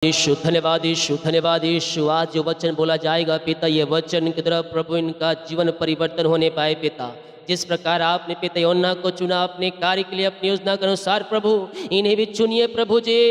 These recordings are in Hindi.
यीशु धन्यवाद यीशु। आज जो वचन बोला जाएगा पिता, ये वचन की तरह प्रभु इनका जीवन परिवर्तन होने पाए पिता। जिस प्रकार आपने पिता योना को चुना अपने कार्य के लिए, अपनी योजना के अनुसार प्रभु इन्हें भी चुनिए प्रभु जी।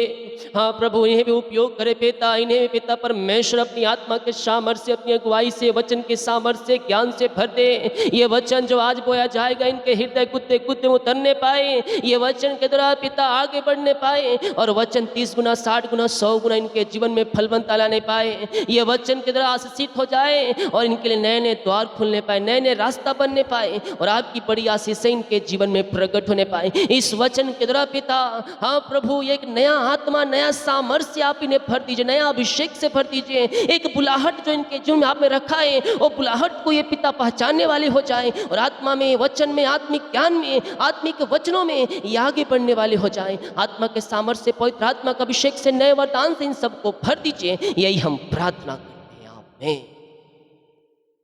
हाँ प्रभु, इन्हें भी उपयोग करे पिता। इन्हें भी पिता परमेश्वर अपनी आत्मा के सामर्थ्य, अपनी अगुवाई से, वचन के सामर्थ्य, ज्ञान से भर दे। ये वचन जो आज बोया जाएगा इनके हृदय कुत्ते कुत्ते उतरने पाए। ये वचन के द्वारा पिता आगे बढ़ने पाए और वचन 30 गुना 60 गुना 100 गुना इनके जीवन में फलवंता लाने पाए। ये वचन के द्वारा आशीषित हो जाए और इनके लिए नए नए द्वार खुलने पाए, नए नए रास्ता बनने पाए और आपकी बड़ी आशीषें इनके जीवन में प्रकट होने पाए इस वचन के द्वारा पिता। हाँ प्रभु, एक नया आत्मा, नया सामर्थ्य आप इन्हें भर दीजिए, नया अभिषेक से भर दीजिए। एक बुलाहट जो इनके जीवन में आप में रखा है, वो बुलाहट को ये पिता पहचानने वाले हो जाए और आत्मा में, वचन में, आत्मिक ज्ञान में, आत्मिक वचनों में ये आगे बढ़ने वाले हो जाए। आत्मा के सामर्थ्य से, पवित्र आत्मा का अभिषेक से, नए वरदान से इन सबको भर दीजिए। यही हम प्रार्थना करते हैं। आमीन।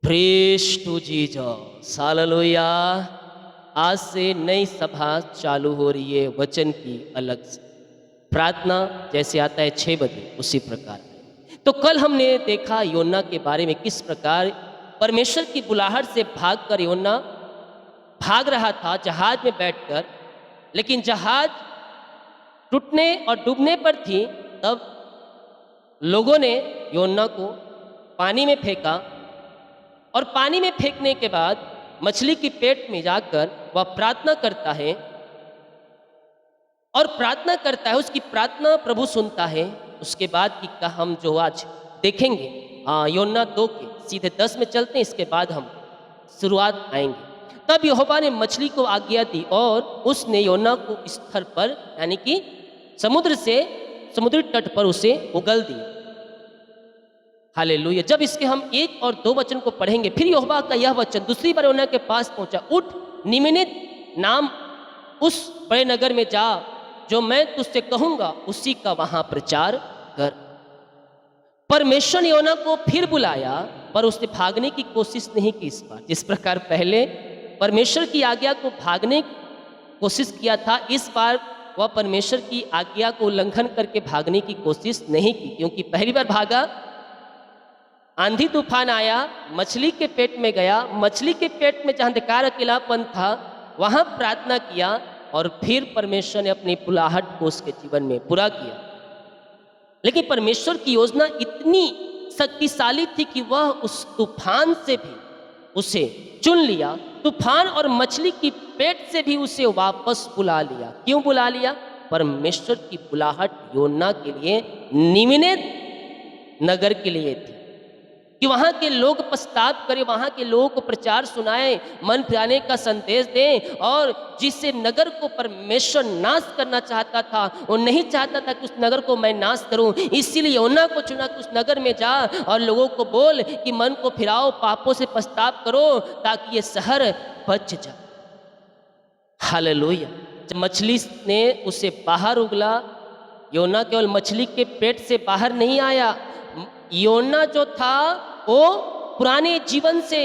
Praise to Jesus, hallelujah. आज से नई सभा चालू हो रही है वचन की अलग से। प्रार्थना जैसे आता है 6 बजे, उसी प्रकार। तो कल हमने देखा योना के बारे में, किस प्रकार परमेश्वर की बुलाहट से भागकर योना भाग रहा था जहाज में बैठकर, लेकिन जहाज टूटने और डूबने पर थी। तब लोगों ने योना को पानी में फेंका और पानी में फेंकने के बाद मछली की पेट में जाकर वह प्रार्थना करता है और प्रार्थना करता है। उसकी प्रार्थना प्रभु सुनता है। उसके बाद की का हम जो आज देखेंगे योना 2 के सीधे 10 में चलते हैं। इसके बाद हम शुरुआत आएंगे। तब यहोवा ने मछली को आज्ञा दी और उसने योना को स्थल पर, यानी कि समुद्री तट पर उसे उगल दिया। हालेलुया। जब इसके हम 1 और 2 वचन को पढ़ेंगे, फिर यहोवा का यह वचन दूसरी बार योना के पास पहुंचा, उठ निमिने नाम उस बड़े नगर में जा, जो मैं तुझसे कहूंगा उसी का वहां प्रचार कर। परमेश्वर ने योना को फिर बुलाया, पर उसने भागने की कोशिश नहीं की इस बार। जिस प्रकार पहले परमेश्वर की आज्ञा को भागने की कोशिश किया था, इस बार वह परमेश्वर की आज्ञा को उल्लंघन करके भागने की कोशिश नहीं की। क्योंकि पहली बार भागा, आंधी तूफान आया, मछली के पेट में गया, मछली के पेट में जहाँ अंधकार अकेलापन था वहाँ प्रार्थना किया और फिर परमेश्वर ने अपनी बुलाहट को उसके जीवन में पूरा किया। लेकिन परमेश्वर की योजना इतनी शक्तिशाली थी कि वह उस तूफान से भी उसे चुन लिया, तूफान और मछली की पेट से भी उसे वापस बुला लिया। क्यों बुला लिया? परमेश्वर की बुलाहट योना के लिए, निमिने नगर के लिए थी कि वहाँ के लोग पश्चाताप करें, वहाँ के लोगों को प्रचार सुनाएं, मन फिराने का संदेश दें। और जिससे नगर को परमेश्वर नाश करना चाहता था, वो नहीं चाहता था कि उस नगर को मैं नाश करूं। इसीलिए योना को चुना कि उस नगर में जा और लोगों को बोल कि मन को फिराओ, पापों से पश्चाताप करो, ताकि ये शहर बच जाए। हालेलुया। जब मछली ने उसे बाहर उगला, योना केवल मछली के पेट से बाहर नहीं आया, योना जो था वो पुराने जीवन से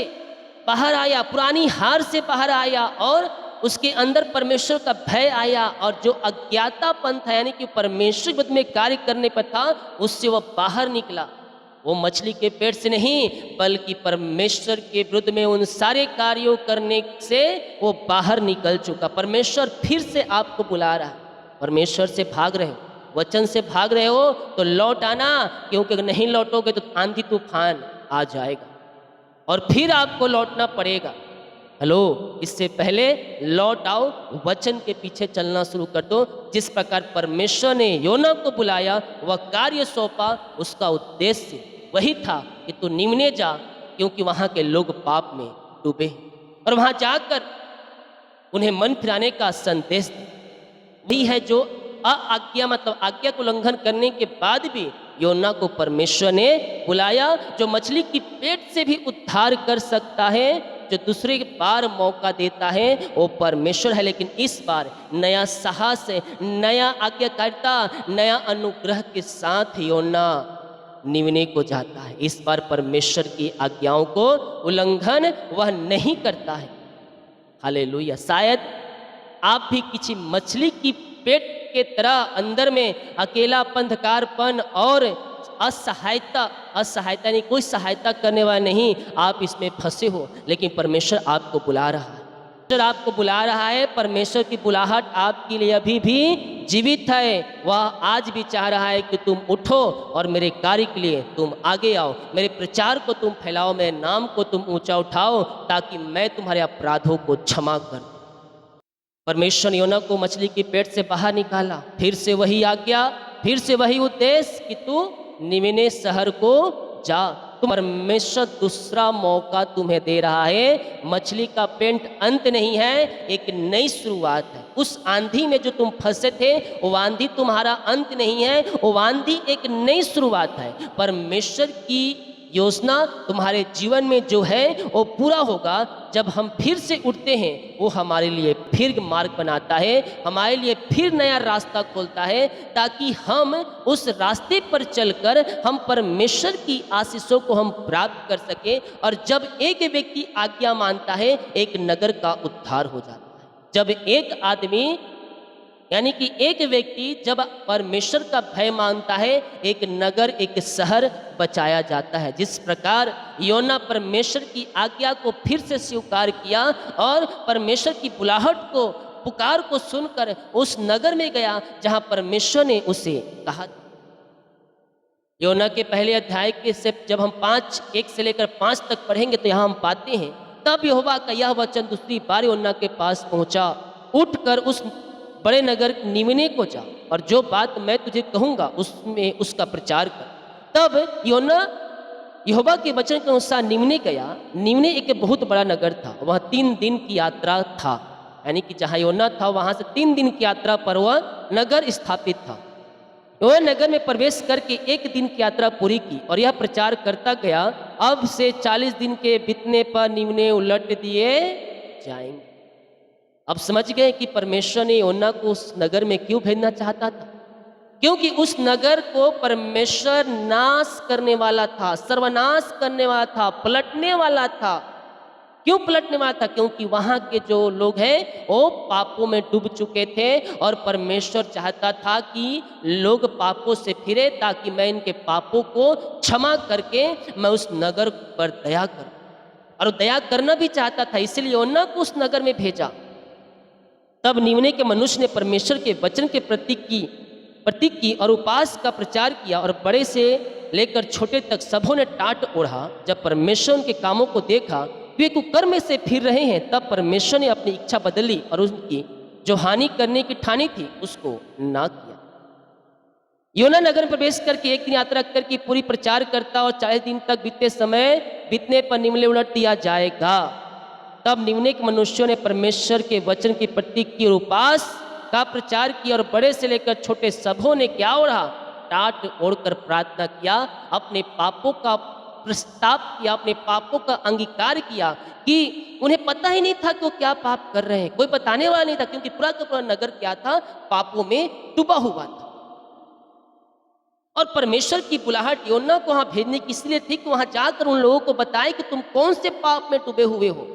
बाहर आया, पुरानी हार से बाहर आया और उसके अंदर परमेश्वर का भय आया। और जो अज्ञातापन था, यानी कि परमेश्वर विरुद्ध में कार्य करने पर था, उससे वह बाहर निकला। वो मछली के पेट से नहीं, बल्कि परमेश्वर के विरुद्ध में उन सारे कार्यों करने से वो बाहर निकल चुका। परमेश्वर फिर से आपको बुला रहा है। परमेश्वर से भाग रहे हो, वचन से भाग रहे हो तो लौट आना, क्योंकि अगर नहीं लौटोगे तो आंधी तूफान आ जाएगा और फिर आपको लौटना पड़ेगा। हेलो, इससे पहले लौट आओ, वचन के पीछे चलना शुरू कर दो। जिस प्रकार परमेश्वर ने योना को बुलाया, वह कार्य सौंपा, उसका उद्देश्य वही था कि तू निमिने जा, क्योंकि वहाँ के लोग पाप में डूबे और वहाँ जाकर उन्हें मन फिराने का संदेश वही है जो आज्ञा, मतलब आज्ञा को उल्लंघन करने के बाद भी योना को परमेश्वर ने बुलाया। जो मछली की पेट से भी उद्धार कर सकता है, जो दूसरे बार मौका देता है, वो परमेश्वर है। लेकिन इस बार नया साहस, नया आज्ञाकारिता, नया अनुग्रह के साथ योना निमिने को जाता है। इस बार परमेश्वर की आज्ञाओं को उल्लंघन वह नहीं करता है। हालेलुया। शायद आप भी किसी मछली की पेट के तरह अंदर में अकेलापन, अंधकारपन और असहायता, असहायता नहीं, कोई सहायता करने वाला नहीं, आप इसमें फंसे हो। लेकिन परमेश्वर आपको बुला रहा है, परमेश्वर आपको बुला रहा है। परमेश्वर की बुलाहट आपके लिए अभी भी जीवित है। वह आज भी चाह रहा है कि तुम उठो और मेरे कार्य के लिए तुम आगे आओ, मेरे प्रचार को तुम फैलाओ, मेरे नाम को तुम ऊंचा उठाओ, ताकि मैं तुम्हारे अपराधों को क्षमा कर दूं। परमेश्वर ने योना को मछली के पेट से बाहर निकाला, फिर से वही आज्ञा, फिर से वही उद्देश्य कि तू निनिवे शहर को जा। परमेश्वर दूसरा मौका तुम्हें दे रहा है। मछली का पेट अंत नहीं है, एक नई शुरुआत है। उस आंधी में जो तुम फंसे थे, वो आंधी तुम्हारा अंत नहीं है, वो आंधी एक नई शुरुआत है। परमेश्वर की योजना तुम्हारे जीवन में जो है वो पूरा होगा जब हम फिर से उठते हैं। वो हमारे लिए फिर मार्ग बनाता है, हमारे लिए फिर नया रास्ता खोलता है, ताकि हम उस रास्ते पर चलकर हम परमेश्वर की आशीषों को हम प्राप्त कर सकें। और जब एक व्यक्ति आज्ञा मानता है, एक नगर का उद्धार हो जाता है। जब एक आदमी यानी कि एक व्यक्ति जब परमेश्वर का भय मानता है, एक नगर, एक शहर बचाया जाता है। जिस प्रकार योना परमेश्वर की आज्ञा को फिर से स्वीकार किया और परमेश्वर की बुलाहट को, पुकार को सुनकर उस नगर में गया जहां परमेश्वर ने उसे कहा। योना के पहले अध्याय के से जब हम 1 से लेकर 5 तक पढ़ेंगे तो यहाँ हम पाते हैं, तब यहोवा का यह वचन दूसरी बार योना के पास पहुंचा, उठकर उस बड़े नगर निनिवे को जा और जो बात मैं तुझे कहूँगा उसमें उसका प्रचार कर। तब योना यहोवा के वचन के अनुसार निनिवे गया। निनिवे एक बहुत बड़ा नगर था, वह 3 दिन की यात्रा था। यानी कि जहाँ योना था वहाँ से 3 दिन की यात्रा पर वह नगर स्थापित था। वह नगर में प्रवेश करके 1 दिन की यात्रा पूरी की और यह प्रचार करता गया, अब से 40 दिन के बीतने पर निनिवे उलट दिए जाएंगे। अब समझ गए कि परमेश्वर ने योना को उस नगर में क्यों भेजना चाहता था। क्योंकि उस नगर को परमेश्वर नाश करने वाला था, सर्वनाश करने वाला था, पलटने वाला था। क्यों पलटने वाला था? क्योंकि वहाँ के जो लोग हैं वो पापों में डूब चुके थे और परमेश्वर चाहता था कि लोग पापों से फिरे, ताकि मैं इनके पापों को क्षमा करके मैं उस नगर पर दया करूं। और दया करना भी चाहता था, इसलिए योना को उस नगर में भेजा। तब निनिवे के मनुष्य ने परमेश्वर के वचन के प्रतीक की और उपवास का प्रचार किया और बड़े से लेकर छोटे तक सबों ने टाट ओढ़ा। जब परमेश्वर उनके कामों को देखा, वे कुकर्म से फिर रहे हैं, तब परमेश्वर ने अपनी इच्छा बदली और उनकी जो हानि करने की ठानी थी उसको ना किया। योना नगर में प्रवेश करके 1 दिन यात्रा करके पूरी प्रचार करता और 40 दिन तक बीतने पर निनिवे उलट दिया जाएगा। तब निनिवे के मनुष्यों ने परमेश्वर के वचन की प्रतीक की और उपवास का प्रचार किया और बड़े से लेकर छोटे सबों ने क्या ओढ़ा? टाट ओढ़कर प्रार्थना किया, अपने पापों का प्रस्ताव किया, अपने पापों का अंगीकार किया कि उन्हें पता ही नहीं था कि वो क्या पाप कर रहे हैं। कोई बताने वाला नहीं था, क्योंकि पूरा का पूरा नगर क्या था? पापों में डूबा हुआ था। और परमेश्वर की बुलाहट योना को वहां भेजने की इसलिए थी कि वहां जाकर उन लोगों को बताए कि तुम कौन से पाप में डूबे हुए हो।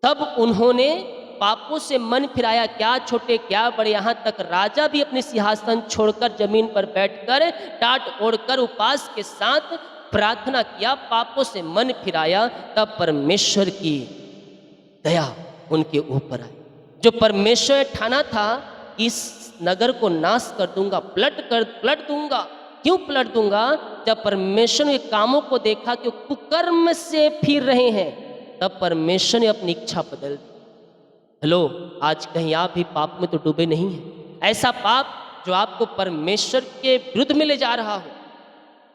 तब उन्होंने पापों से मन फिराया, क्या छोटे क्या बड़े, यहाँ तक राजा भी अपने सिंहासन छोड़कर जमीन पर बैठकर टाट ओढ़कर उपवास के साथ प्रार्थना किया, पापों से मन फिराया। तब परमेश्वर की दया उनके ऊपर आई। जो परमेश्वर ने ठाना था इस नगर को नाश कर दूंगा, पलट दूंगा। क्यों पलट दूंगा? जब परमेश्वर ने कामों को देखा कि कुकर्म से फिर रहे हैं, तब परमेश्वर ने अपनी इच्छा बदल दी। हेलो, आज कहीं आप भी पाप में तो डूबे नहीं हैं? ऐसा पाप जो आपको परमेश्वर के विरुद्ध में ले जा रहा हो,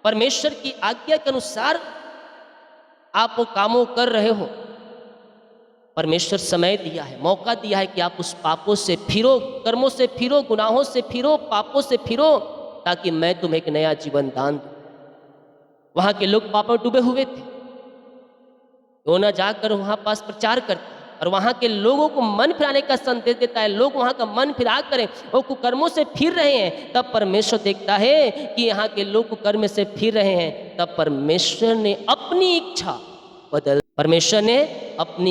परमेश्वर की आज्ञा के अनुसार आप वो कामों कर रहे हो। परमेश्वर समय दिया है, मौका दिया है कि आप उस पापों से फिरो, कर्मों से फिरो, गुनाहों से फिरो, पापों से फिरो, ताकि मैं तुम्हें एक नया जीवन दान दूं। वहां के लोग पापों में डूबे हुए थे। योना जाकर वहां पास प्रचार करता है और वहां के लोगों को मन फिराने का संदेश देता है। लोग वहां का मन फिरा करें, वो कुकर्मों से फिर रहे हैं। तब परमेश्वर देखता है कि यहाँ के लोग कुकर्म से फिर रहे हैं। तब परमेश्वर ने अपनी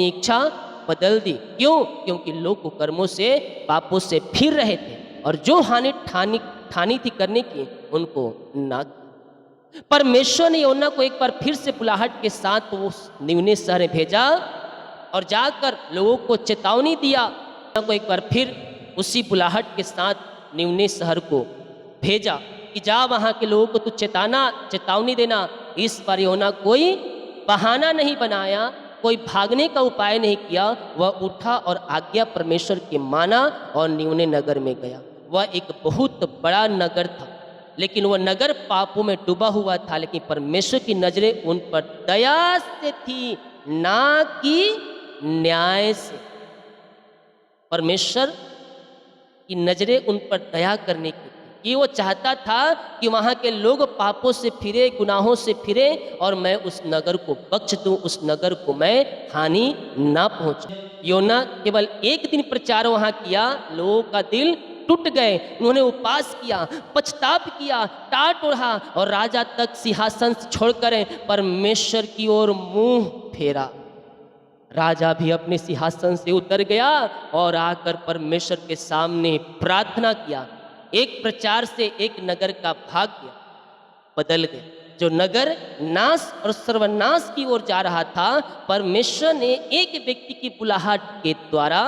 इच्छा बदल दी। क्यों? क्योंकि लोग कुकर्मों से, पापों से फिर रहे थे। और जो हानि ठानी ठानी थी करने की उनको ना की। परमेश्वर ने योना को एक बार फिर से बुलाहट के साथ उस निम्ने शहर में भेजा और जाकर लोगों को चेतावनी दिया। योना को एक बार फिर उसी बुलाहट के साथ निम्ने शहर को भेजा कि जा वहाँ के लोगों को तू चेतावनी देना। इस बार योना कोई बहाना नहीं बनाया, कोई भागने का उपाय नहीं किया। वह उठा और आज्ञा परमेश्वर की माना और निम्ने नगर में गया। वह एक बहुत बड़ा नगर था, लेकिन वह नगर पापों में डूबा हुआ था, लेकिन परमेश्वर की नजरें उन पर दया से थी, ना कि न्याय से। परमेश्वर की नजरें उन पर दया करने की थी कि वो चाहता था कि वहाँ के लोग पापों से फिरे, गुनाहों से फिरे और मैं उस नगर को बख्श दूं, उस नगर को मैं हानि ना पहुँचूं। योना केवल एक दिन प्रचार वहाँ किया, लोगों का दिल टूट गए। उन्होंने उपवास किया, पछताप किया, टाट ओढ़ा और राजा तक सिंहासन छोड़कर परमेश्वर की ओर मुंह फेरा। राजा भी अपने सिंहासन से उतर गया और आकर परमेश्वर के सामने प्रार्थना किया। एक प्रचार से एक नगर का भाग्य बदल गया। जो नगर नाश और सर्वनाश की ओर जा रहा था, परमेश्वर ने एक व्यक्ति की बुलाहट के द्वारा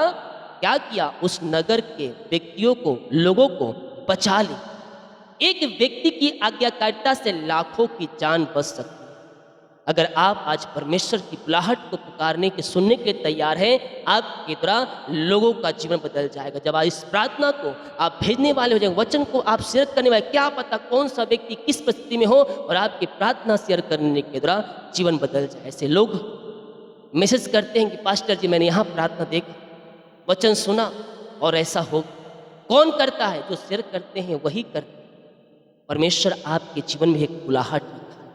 क्या किया, उस नगर के व्यक्तियों को, लोगों को बचा ली। एक व्यक्ति की आज्ञाकारिता से लाखों की जान बच सकती है। अगर आप आज परमेश्वर की बुलाहट को पुकारने के सुनने के तैयार हैं, आपके द्वारा लोगों का जीवन बदल जाएगा। जब आप इस प्रार्थना को आप भेजने वाले हो जाएंगे, वचन को आप शेयर करने वाले, क्या पता कौन सा व्यक्ति किस परिस्थिति में हो और आपकी प्रार्थना शेयर करने के द्वारा जीवन बदल जाए। ऐसे लोग मैसेज करते हैं कि पास्टर जी मैंने यहाँ प्रार्थना देखा, वचन सुना और ऐसा हो। कौन करता है? जो शेयर करते हैं वही करते हैं। परमेश्वर आपके जीवन में एक बुलाहट रखा है।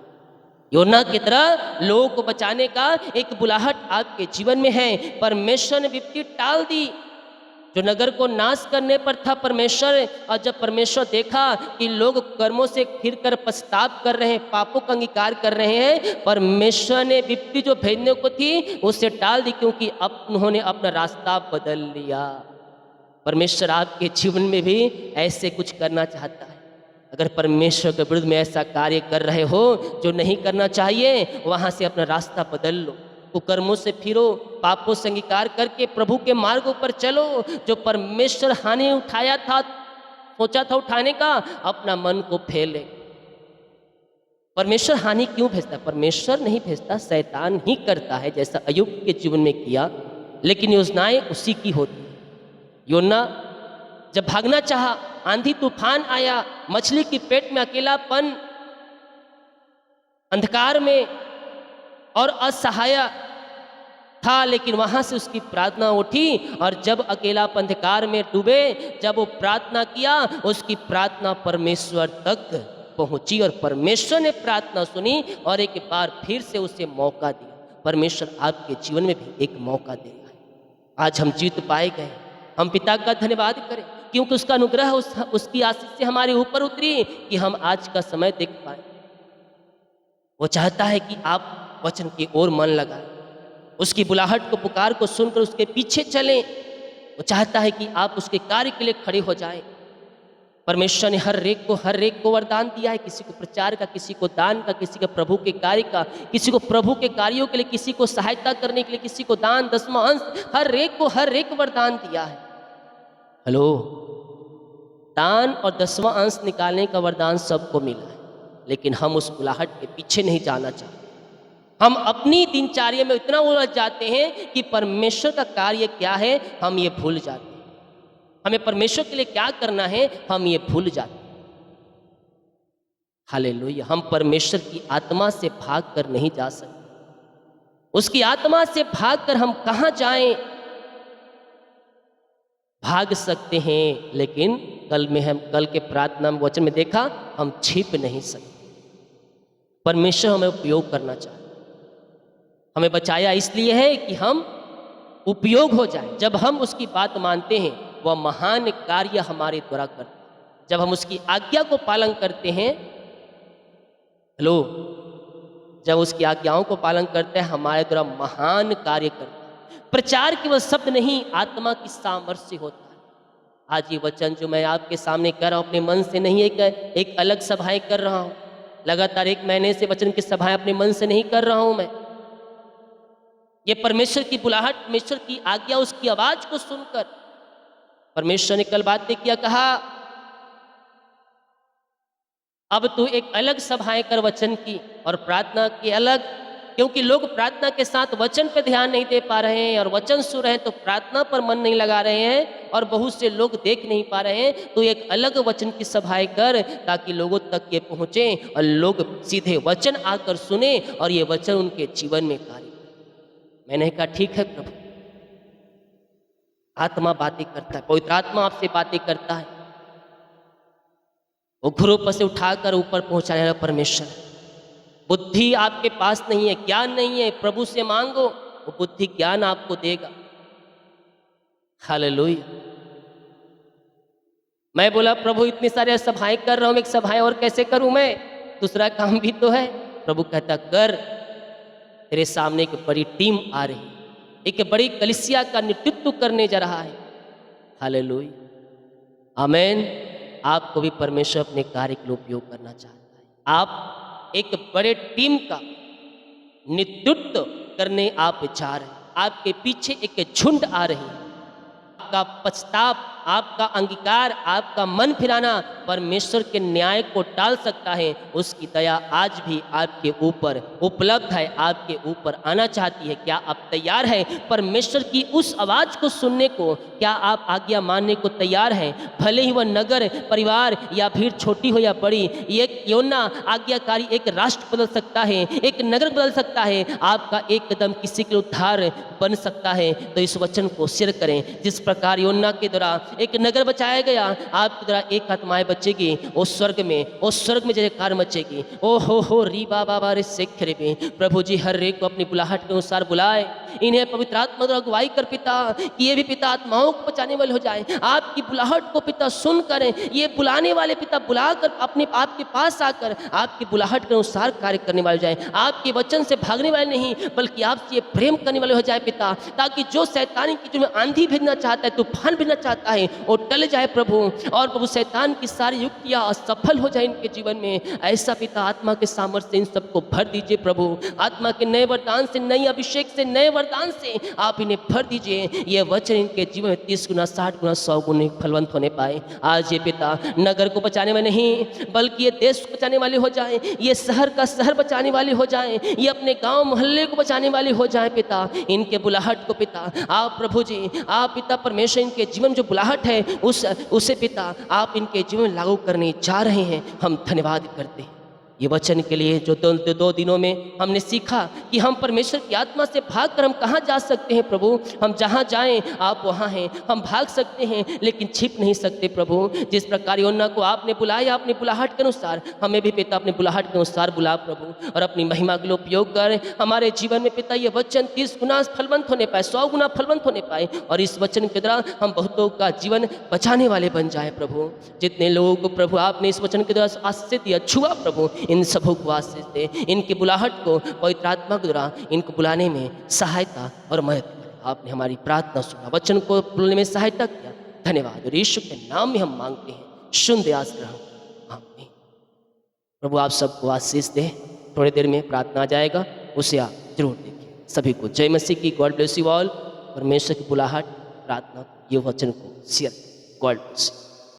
योना की तरह लोगों को बचाने का एक बुलाहट आपके जीवन में है। परमेश्वर ने विपत्ति टाल दी। जो नगर को नाश करने पर था परमेश्वर, और जब परमेश्वर देखा कि लोग कर्मों से फिरकर पछताप कर रहे हैं, पापों का अंगीकार कर रहे हैं, परमेश्वर ने विपत्ति जो भेजने को थी उसे टाल दी, क्योंकि अब उन्होंने अपना रास्ता बदल लिया। परमेश्वर आपके जीवन में भी ऐसे कुछ करना चाहता है। अगर परमेश्वर के विरुद्ध में ऐसा कार्य कर रहे हो जो नहीं करना चाहिए, वहाँ से अपना रास्ता बदल लो, कुकर्मों से फिरो, पापों से अंगीकार करके प्रभु के मार्गों पर चलो। जो परमेश्वर हानि उठाया था, सोचा था उठाने का, अपना मन को फैले। परमेश्वर हानि क्यों भेजता है? परमेश्वर नहीं भेजता, शैतान ही करता है, जैसा अय्यूब के जीवन में किया। लेकिन योजनाएं उसी की होती। योना जब भागना चाहा, आंधी तूफान आया, मछली की पेट में अकेलापन, अंधकार में और असहाय था, लेकिन वहां से उसकी प्रार्थना उठी। और जब अकेलापन अंधकार में डूबे, जब वो प्रार्थना किया, उसकी प्रार्थना परमेश्वर तक पहुंची और परमेश्वर ने प्रार्थना सुनी और एक बार फिर से उसे मौका दिया। परमेश्वर आपके जीवन में भी एक मौका देगा। आज हम जीत पाए गए, हम पिता का धन्यवाद करें, क्योंकि उसका अनुग्रह उसकी आशीष से हमारे ऊपर उतरी कि हम आज का समय देख पाए। वो चाहता है कि आप वचन की ओर मन लगाएं, उसकी बुलाहट को, पुकार को सुनकर उसके पीछे चलें। वो चाहता है कि आप उसके कार्य के लिए खड़े हो जाएं। परमेश्वर ने हर एक को वरदान दिया है, किसी को प्रचार का, किसी को दान का, किसी को प्रभु के कार्य का, किसी को प्रभु के कार्यों के लिए, किसी को सहायता करने के लिए, किसी को दान, दसवां अंश, हर एक वरदान दिया है। हेलो, दान और दसवां अंश निकालने का वरदान सबको मिला है, लेकिन हम उस बुलाहट के पीछे नहीं जाना चाहते। हम अपनी दिनचर्या में इतना उलझ जाते हैं कि परमेश्वर का कार्य क्या है हम ये भूल जाते हैं। हमें परमेश्वर के लिए क्या करना है हम ये भूल जाते हैं। हालेलुया। हम परमेश्वर की आत्मा से भाग कर नहीं जा सकते। उसकी आत्मा से भाग कर हम कहाँ जाएं? भाग सकते हैं, लेकिन कल के प्रार्थना में, वचन में देखा, हम छिप नहीं सकते। परमेश्वर हमें उपयोग करना चाहता है। हमें बचाया इसलिए है कि हम उपयोग हो जाए। जब हम उसकी बात मानते हैं, वह महान कार्य हमारे द्वारा करता है। जब हम उसकी आज्ञा को पालन करते हैं, हेलो, जब उसकी आज्ञाओं को पालन करते हैं, हमारे द्वारा महान कार्य करता है। प्रचार केवल शब्द नहीं, आत्मा की सामर्थ्य होता है। आज ये वचन जो मैं आपके सामने कर रहा हूँ अपने मन से नहीं, एक अलग सभाएं कर रहा हूँ। लगातार 1 महीने से वचन की सभाएं अपने मन से नहीं कर रहा हूँ मैं। ये परमेश्वर की बुलाहट, परमेश्वर की आज्ञा, उसकी आवाज को सुनकर परमेश्वर ने कल बातें किया, कहा अब तू एक अलग सभाएं कर वचन की और प्रार्थना की अलग, क्योंकि लोग प्रार्थना के साथ वचन पे ध्यान नहीं दे पा रहे हैं और वचन सुन रहे हैं तो प्रार्थना पर मन नहीं लगा रहे हैं और बहुत से लोग देख नहीं पा रहे हैं। तो एक अलग वचन की सभाएं कर ताकि लोगों तक ये पहुंचे और लोग सीधे वचन आकर सुने और ये वचन उनके जीवन में कार्य करे। मैंने कहा ठीक है प्रभु, आत्मा बातें करता है, पवित्र आत्मा आपसे बातें करता है। वो घुरों पर से उठाकर ऊपर पहुंचाने वाला परमेश्वर है। बुद्धि आपके पास नहीं है, ज्ञान नहीं है, प्रभु से मांगो, वो बुद्धि ज्ञान आपको देगा। हालेलुया। मैं बोला प्रभु इतनी सारे सभाएं कर रहा हूं, एक सभाएं और कैसे करूं मैं, दूसरा काम भी तो है। प्रभु कहता कर, तेरे सामने एक बड़ी टीम आ रही है, एक बड़ी कलीसिया का नेतृत्व करने जा रहा है। हालेलुया, आमीन। आपको भी परमेश्वर अपने कार्य के लिए उपयोग करना चाहता है। आप एक बड़े टीम का नेतृत्व करने आप जा रहे हैं, आपके पीछे एक झुंड आ रही है। आपका पछताप, आपका अंगीकार, आपका मन फिराना परमेश्वर के न्याय को टाल सकता है। उसकी दया आज भी आपके ऊपर उपलब्ध है, आपके ऊपर आना चाहती है। क्या आप तैयार हैं परमेश्वर की उस आवाज़ को सुनने को? क्या आप आज्ञा मानने को तैयार हैं? भले ही वह नगर, परिवार या भीड़ छोटी हो या बड़ी, एक योना आज्ञाकारी एक राष्ट्र बदल सकता है, एक नगर बदल सकता है। आपका एक कदम किसी के उद्धार बन सकता है। तो इस वचन को शेयर करें। जिस प्रकार योना के द्वारा एक नगर बचाया गया, आपके द्वारा एक आत्माएं बचेगी, वो स्वर्ग में जयकार मचेगी। ओ हो री बाबा रे शेखरे में प्रभु जी हर एक को अपनी बुलाहट के अनुसार बुलाए। इन्हें पवित्र आत्मा द्वारा अगुवाई कर पिता, कि ये भी पिता आत्माओं को बचाने वाले हो जाए। आपकी बुलाहट को पिता सुन कर, ये बुलाने वाले पिता बुलाकर अपने आपके पास आकर आपकी बुलाहट के अनुसार कार्य करने वाले हो जाए। आपके वचन से भागने वाले नहीं, बल्कि आपसे ये प्रेम करने वाले हो जाए पिता, ताकि जो शैतानी की जो आंधी भेजना चाहता है, तूफान भेजना चाहता है, वो टल जाए प्रभु। और प्रभु शैतान की सारी युक्तियाँ असफल हो जाए इनके जीवन में। ऐसा पिता आत्मा के सामर्थ्य से इन सबको भर दीजिए प्रभु। आत्मा के नए वरदान से, नई अभिषेक से, नए वरदान से आप इन्हें भर दीजिए। ये वचन इनके जीवन में 30 गुना, 60 गुना, 100 गुना फलवंत होने पाए। आज ये पिता नगर को बचाने में नहीं, बल्कि ये देश को बचाने वाले हो जाए, ये शहर का शहर बचाने वाले हो जाए, ये अपने गांव मोहल्ले को बचाने वाले हो जाए पिता। इनके बुलाहट को पिता आप प्रभु जी, आप पिता परमेश्वर इनके जीवन जो बुलाहट है उसे पिता आप इनके जीवन में लागू करने जा रहे हैं। हम धन्यवाद करते हैं ये वचन के लिए जो दो दिनों में हमने सीखा कि हम परमेश्वर की आत्मा से भागकर हम कहाँ जा सकते हैं प्रभु। हम जहाँ जाएं आप वहाँ हैं। हम भाग सकते हैं लेकिन छिप नहीं सकते प्रभु। जिस प्रकार योना को आपने बुलाया अपनी बुलाहट के अनुसार, हमें भी पिता अपनी बुलाहट के अनुसार बुला प्रभु, और अपनी महिमा के लिए उपयोग कर हमारे जीवन में पिता ये वचन 30 गुना फलवंत होने पाए, 100 गुना फलवंत होने पाए, और इस वचन के द्वारा हम बहुतों का जीवन बचाने वाले बन जाए प्रभु। जितने लोगों को प्रभु आपने इस वचन के द्वारा आशीष दिया, छुआ प्रभु, इन सबों को आशीष दे। इनकी बुलाहट को पवित्र आत्मा के द्वारा इनको बुलाने में सहायता और मदद। आपने हमारी प्रार्थना सुना, वचन को बोलने में सहायता किया। धन्यवाद, और यीशु के नाम में हम मांगते हैं, सुन दे आस ग्रहण, आमीन। प्रभु आप सबको आशीष दे। थोड़ी देर में प्रार्थना आ जाएगा, उसे आप जरूर देखिए। सभी को जय मसीह की। God bless you all. परमेश्वर की बुलाहट, प्रार्थना, ये वचन को शेयर। God bless.